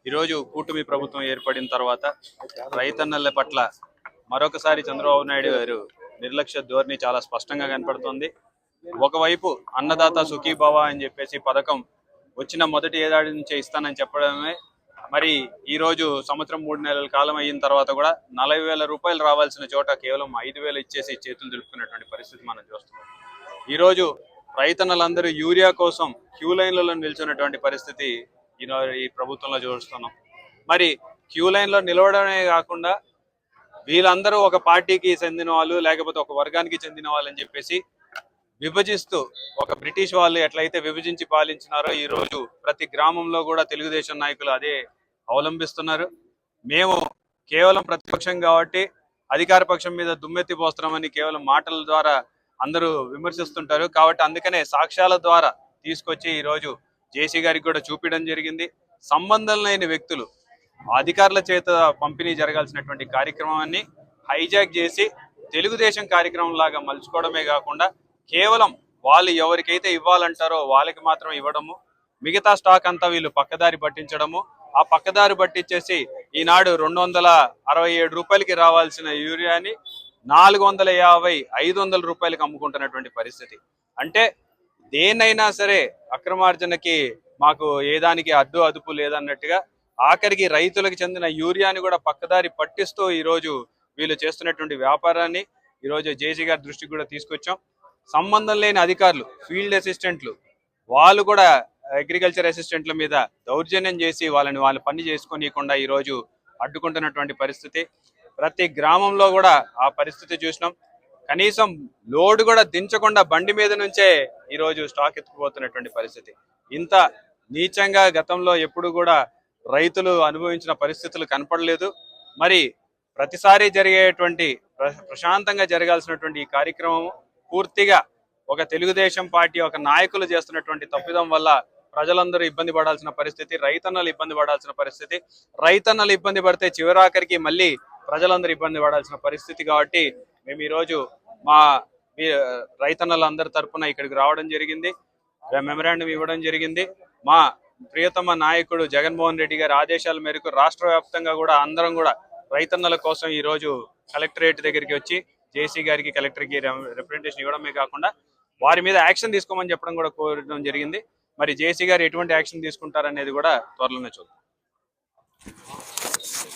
ఈరోజు కూటమి ప్రభుత్వం ఏర్పడిన తర్వాత రైతన్నల పట్ల మరొకసారి చంద్రబాబు నాయుడు గారు నిర్లక్ష్య ధోరణి చాలా స్పష్టంగా కనపడుతుంది. ఒకవైపు అన్నదాత సుఖీభవ అని చెప్పేసి పథకం వచ్చిన మొదటి ఏడాది నుంచే ఇస్తానని చెప్పడమే, మరి ఈరోజు సంవత్సరం 3 నెలల కాలం అయిన తర్వాత కూడా 40,000 రూపాయలు రావాల్సిన చోట కేవలం 5,000 ఇచ్చేసి చేతులు దులుపుకున్నటువంటి పరిస్థితి మనం చూస్తున్నాం. ఈరోజు రైతన్నలందరూ యూరియా కోసం క్యూ లైన్లలో నిల్చున్నటువంటి పరిస్థితి ఈ ప్రభుత్వంలో చూస్తున్నాం. మరి క్యూ లైన్లో నిలవడమే కాకుండా వీళ్ళందరూ ఒక పార్టీకి చెందిన వాళ్ళు లేకపోతే ఒక వర్గానికి చెందిన వాళ్ళని చెప్పేసి విభజిస్తూ, ఒక బ్రిటిష్ వాళ్ళు ఎట్లయితే విభజించి పాలించినారో ఈ రోజు ప్రతి గ్రామంలో కూడా తెలుగుదేశం నాయకులు అదే అవలంబిస్తున్నారు. మేము కేవలం ప్రతిపక్షం కాబట్టి అధికార పక్షం మీద దుమ్మెత్తి పోస్తున్నామని కేవలం మాటల ద్వారా అందరూ విమర్శిస్తుంటారు. కాబట్టి అందుకనే సాక్ష్యాల ద్వారా తీసుకొచ్చి ఈరోజు జేసీ గారికి కూడా చూపించడం జరిగింది. సంబంధం లేని వ్యక్తులు అధికారుల చేత పంపిణీ జరగాల్సినటువంటి కార్యక్రమాన్ని హైజాక్ చేసి తెలుగుదేశం కార్యక్రమం లాగా మలుచుకోవడమే కాకుండా కేవలం వాళ్ళు ఎవరికైతే ఇవ్వాలంటారో వాళ్ళకి మాత్రం ఇవ్వడము, మిగతా స్టాక్ అంతా వీళ్ళు పక్కదారి పట్టించడము, ఆ పక్కదారి పట్టించేసి ఈనాడు 267 రూపాయలకి రావాల్సిన యూరియాని 450, 500 రూపాయలకి అమ్ముకుంటున్నటువంటి పరిస్థితి. అంటే దేన్నైనా సరే అక్రమార్జనకి మాకు ఏదానికి అడ్డు అదుపు లేదన్నట్టుగా ఆఖరికి రైతులకు చెందిన యూరియాని కూడా పక్కదారి పట్టిస్తూ ఈరోజు వీళ్ళు చేస్తున్నటువంటి వ్యాపారాన్ని ఈరోజు జేసీ గారి దృష్టికి కూడా తీసుకొచ్చాం. సంబంధం లేని అధికారులు, ఫీల్డ్ అసిస్టెంట్లు, వాళ్ళు కూడా అగ్రికల్చర్ అసిస్టెంట్ల మీద దౌర్జన్యం చేసి వాళ్ళ పని చేసుకోనీయకుండా ఈరోజు అడ్డుకుంటున్నటువంటి పరిస్థితి. ప్రతి గ్రామంలో కూడా ఆ పరిస్థితి చూసినాం. కనీసం లోడ్ కూడా దించకుండా బండి మీద నుంచే ఈరోజు స్టాక్ ఎత్తుకుపోతున్నటువంటి పరిస్థితి. ఇంత నీచంగా గతంలో ఎప్పుడు కూడా రైతులు అనుభవించిన పరిస్థితులు కనపడలేదు. మరి ప్రతిసారి జరిగేటువంటి ప్రశాంతంగా జరగాల్సినటువంటి ఈ కార్యక్రమం పూర్తిగా ఒక తెలుగుదేశం పార్టీ ఒక నాయకులు చేస్తున్నటువంటి తప్పిదం వల్ల ప్రజలందరూ ఇబ్బంది పడాల్సిన పరిస్థితి, రైతన్నలు ఇబ్బంది పడాల్సిన పరిస్థితి. రైతన్నలు ఇబ్బంది పడితే చివరాఖరికి మళ్ళీ ప్రజలందరూ ఇబ్బంది పడాల్సిన పరిస్థితి. కాబట్టి మేము ఈరోజు మా రైతన్నలందరి తరఫున ఇక్కడికి రావడం జరిగింది, మెమరాండం ఇవ్వడం జరిగింది. మా ప్రియతమ నాయకుడు జగన్మోహన్ రెడ్డి గారి ఆదేశాల మేరకు రాష్ట్ర వ్యాప్తంగా కూడా అందరం కూడా రైతన్నల కోసం ఈరోజు కలెక్టరేట్ దగ్గరికి వచ్చి జేసీ గారికి, కలెక్టర్కి రిప్రజెంటేషన్ ఇవ్వడమే కాకుండా వారి మీద యాక్షన్ తీసుకోమని చెప్పడం కూడా కోరడం జరిగింది. మరి జేసీ గారు ఎటువంటి యాక్షన్ తీసుకుంటారనేది కూడా త్వరలోనే చూద్దాం.